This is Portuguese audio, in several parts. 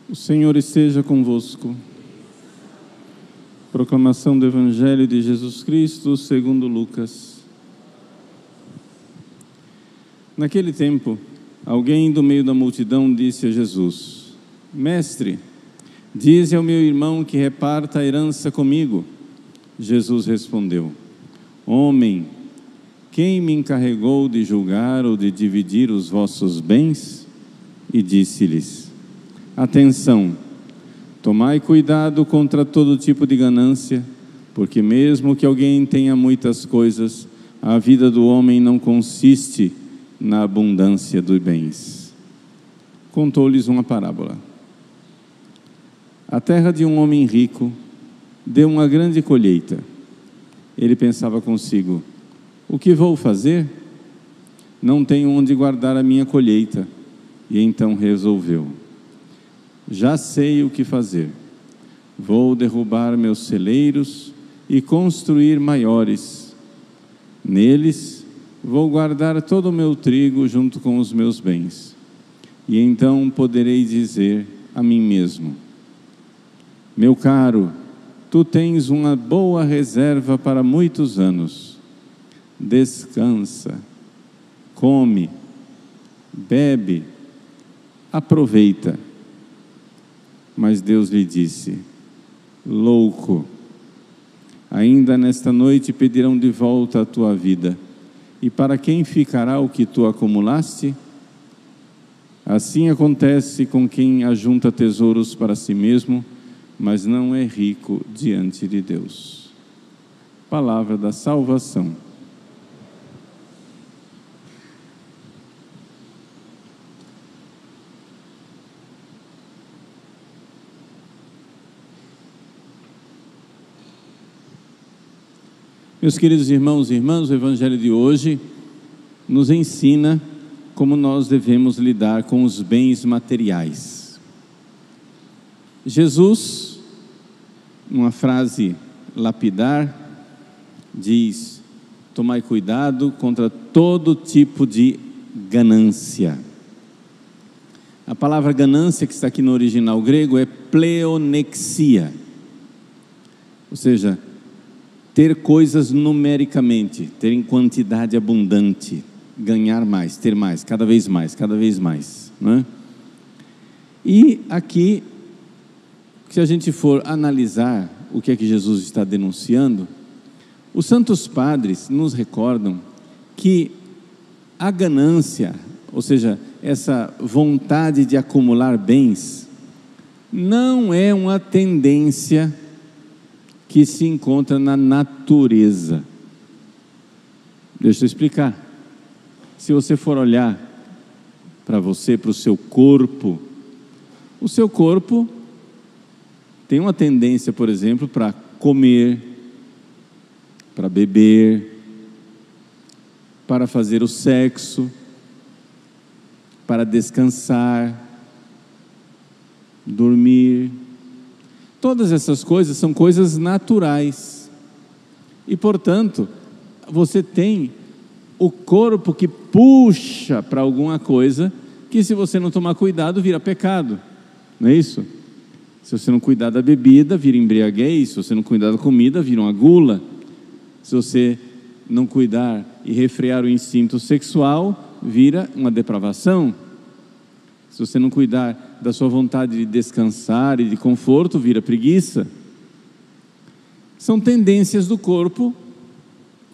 O Senhor esteja convosco. Proclamação do Evangelho de Jesus Cristo segundo Lucas. Naquele tempo, alguém do meio da multidão disse a Jesus: Mestre, dize ao meu irmão que reparta a herança comigo. Jesus respondeu: Homem, quem me encarregou de julgar ou de dividir os vossos bens? E disse-lhes: Atenção, tomai cuidado contra todo tipo de ganância, porque mesmo que alguém tenha muitas coisas, a vida do homem não consiste na abundância dos bens. Contou-lhes uma parábola. A terra de um homem rico deu uma grande colheita. Ele pensava consigo: o que vou fazer? Não tenho onde guardar a minha colheita. E então resolveu: já sei o que fazer. Vou derrubar meus celeiros e construir maiores. Neles vou guardar todo o meu trigo junto com os meus bens. E então poderei dizer a mim mesmo: meu caro, tu tens uma boa reserva para muitos anos. Descansa, come, bebe, aproveita. Mas Deus lhe disse: louco, ainda nesta noite pedirão de volta a tua vida. E para quem ficará o que tu acumulaste? Assim acontece com quem ajunta tesouros para si mesmo, mas não é rico diante de Deus. Palavra da salvação. Meus queridos irmãos e irmãs, o Evangelho de hoje nos ensina como nós devemos lidar com os bens materiais. Jesus, numa frase lapidar, diz: tomai cuidado contra todo tipo de ganância. A palavra ganância que está aqui no original grego é pleonexia, ou seja, ter coisas numericamente, ter em quantidade abundante, ganhar mais, ter mais, cada vez mais, não é? E aqui, se a gente for analisar o que é que Jesus está denunciando, os santos padres nos recordam que a ganância, ou seja, essa vontade de acumular bens, não é uma tendência que se encontra na natureza. Deixa eu explicar. Se você for olhar para você, para o seu corpo tem uma tendência, por exemplo, para comer, para beber, para fazer o sexo, para descansar, dormir. Todas essas coisas são coisas naturais. E, portanto, você tem o corpo que puxa para alguma coisa que, se você não tomar cuidado, vira pecado. Não é isso? Se você não cuidar da bebida, vira embriaguez. Se você não cuidar da comida, vira uma gula. Se você não cuidar e refrear o instinto sexual, vira uma depravação. Se você não cuidar da sua vontade de descansar e de conforto, vira preguiça. São tendências do corpo,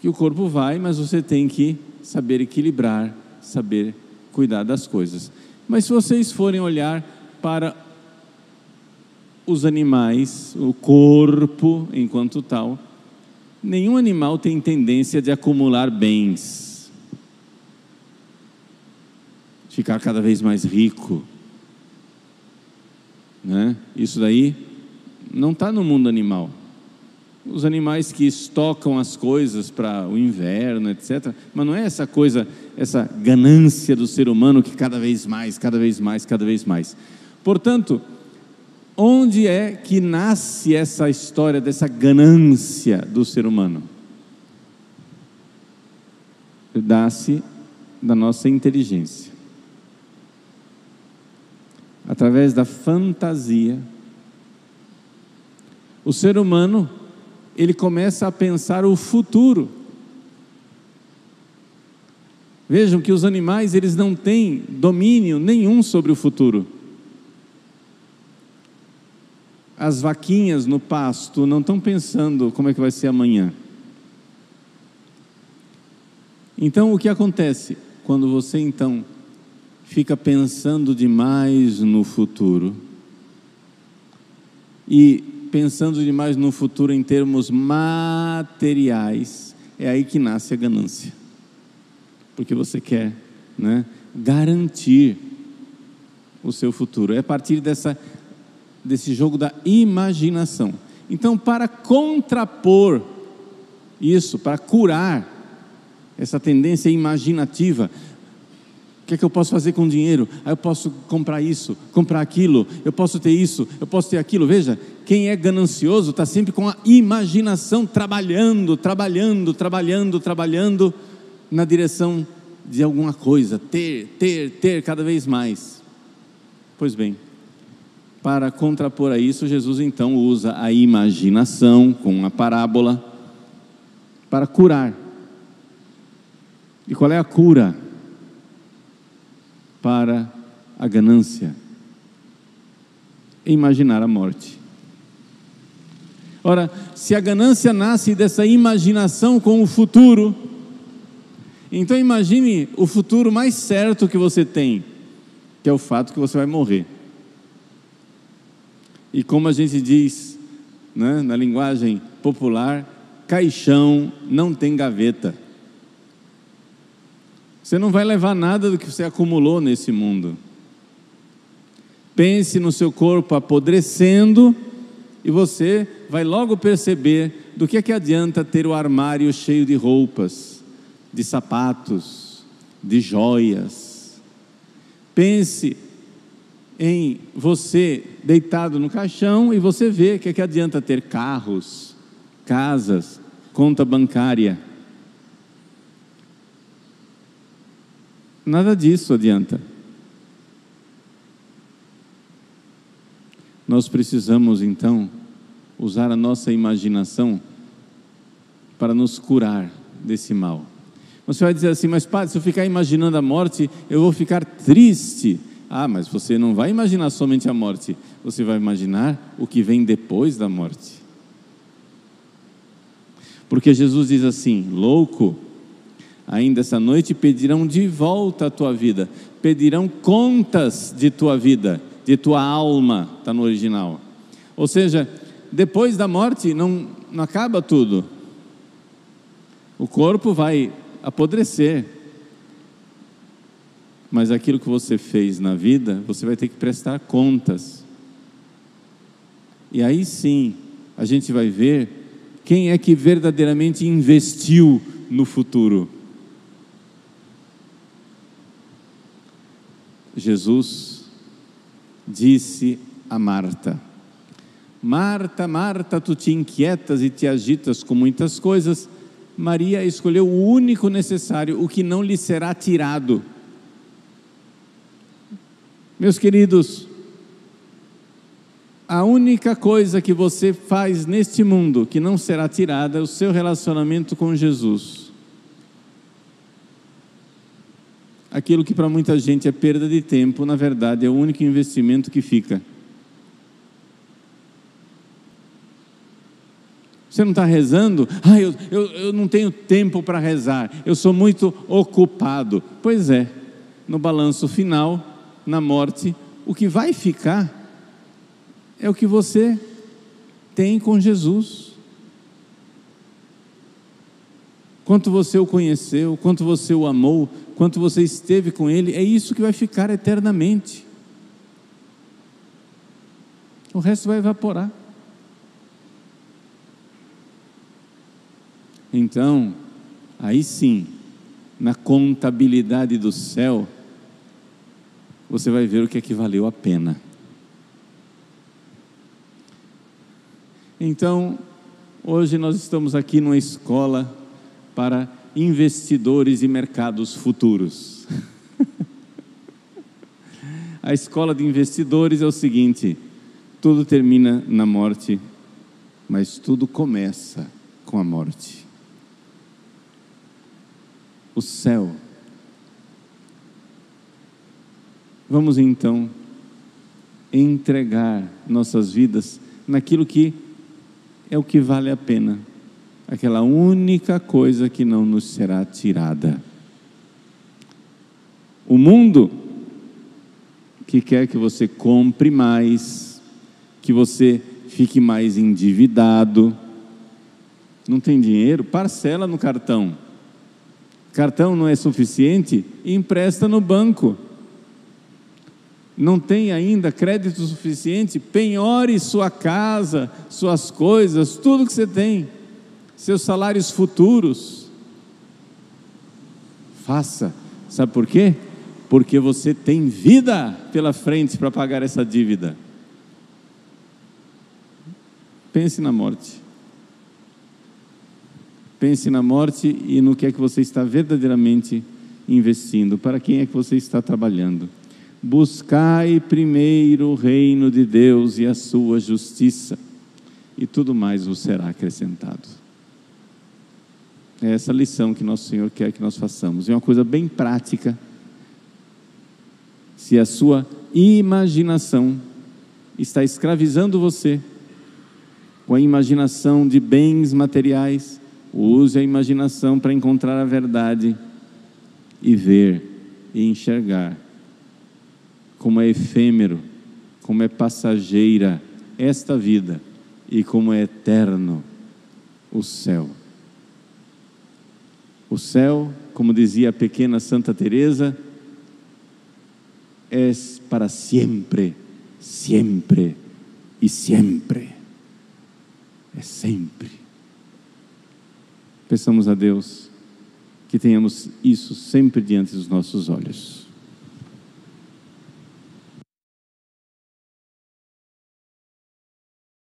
que o corpo vai, mas você tem que saber equilibrar, saber cuidar das coisas. Mas se vocês forem olhar para os animais, o corpo enquanto tal, nenhum animal tem tendência de acumular bens, ficar cada vez mais rico, né? Isso daí não está no mundo animal. Os animais que estocam as coisas para o inverno, etc. Mas não é essa coisa, essa ganância do ser humano que cada vez mais. Portanto, onde é que nasce essa história dessa ganância do ser humano? Nasce da nossa inteligência. através da fantasia, o ser humano, ele começa a pensar o futuro. Vejam que os animais, eles não têm domínio nenhum sobre o futuro. As vaquinhas no pasto não estão pensando como é que vai ser amanhã. Então, o que acontece? Quando você, então, fica pensando demais no futuro, e pensando demais no futuro em termos materiais, é aí que nasce a ganância. Porque você quer, né, garantir o seu futuro. É a partir desse jogo da imaginação. Então, para contrapor isso, para curar essa tendência imaginativa, o que é que eu posso fazer com o dinheiro? Eu posso comprar isso, comprar aquilo, eu posso ter isso, eu posso ter aquilo. Veja, quem é ganancioso está sempre com a imaginação trabalhando na direção de alguma coisa, ter cada vez mais. Pois bem, para contrapor a isso, Jesus então usa a imaginação com uma parábola para curar. E qual é a cura para a ganância? Imaginar a morte. Ora, se a ganância nasce dessa imaginação com o futuro, então imagine o futuro mais certo que você tem, que é o fato que você vai morrer. E como a gente diz, né, na linguagem popular, caixão não tem gaveta. Você não vai levar nada do que você acumulou nesse mundo. Pense no seu corpo apodrecendo e você vai logo perceber do que é que adianta ter o armário cheio de roupas, de sapatos, de joias. Pense em você deitado no caixão e você vê que é que adianta ter carros, casas, conta bancária. Nada disso adianta. Nós precisamos então usar a nossa imaginação para nos curar desse mal. Você vai dizer assim, mas padre, se eu ficar imaginando a morte, eu vou ficar triste. Ah, mas você não vai imaginar somente a morte, você vai imaginar o que vem depois da morte. Porque Jesus diz assim, louco, ainda essa noite pedirão de volta a tua vida, pedirão contas de tua vida, de tua alma, está no original. Ou seja, depois da morte não acaba tudo. O corpo vai apodrecer, mas aquilo que você fez na vida, você vai ter que prestar contas. E aí sim, a gente vai ver quem é que verdadeiramente investiu no futuro. Jesus disse a Marta: Marta, Marta, tu te inquietas e te agitas com muitas coisas. Maria escolheu o único necessário, o que não lhe será tirado. Meus queridos, a única coisa que você faz neste mundo que não será tirada é o seu relacionamento com Jesus. Aquilo que para muita gente é perda de tempo, na verdade é o único investimento que fica. Você não está rezando? Eu não tenho tempo para rezar, eu sou muito ocupado. Pois é, no balanço final, na morte, o que vai ficar é o que você tem com Jesus. Quanto você o conheceu, quanto você o amou, quanto você esteve com Ele, é isso que vai ficar eternamente. O resto vai evaporar. Então, aí sim, na contabilidade do céu, você vai ver o que é que valeu a pena. Então, hoje nós estamos aqui numa escola para investidores e mercados futuros. A escola de investidores é o seguinte: tudo termina na morte, mas tudo começa com a morte. O céu. Vamos então entregar nossas vidas naquilo que é o que vale a pena, aquela única coisa que não nos será tirada. O mundo que quer que você compre mais, que você fique mais endividado, não tem dinheiro, parcela no cartão. Cartão não é suficiente, empresta no banco. Não tem ainda crédito suficiente, penhore sua casa, suas coisas, tudo que você tem, seus salários futuros. Faça. Sabe por quê? Porque você tem vida pela frente para pagar essa dívida. Pense na morte. Pense na morte e no que é que você está verdadeiramente investindo. Para quem é que você está trabalhando? Buscai primeiro o reino de Deus e a sua justiça, e tudo mais vos será acrescentado. É essa lição que nosso Senhor quer que nós façamos. É uma coisa bem prática. Se a sua imaginação está escravizando você com a imaginação de bens materiais, use a imaginação para encontrar a verdade e ver e enxergar como é efêmero, como é passageira esta vida e como é eterno o céu. O céu, como dizia a pequena Santa Teresa, é para sempre, sempre e sempre. É sempre. Peçamos a Deus que tenhamos isso sempre diante dos nossos olhos.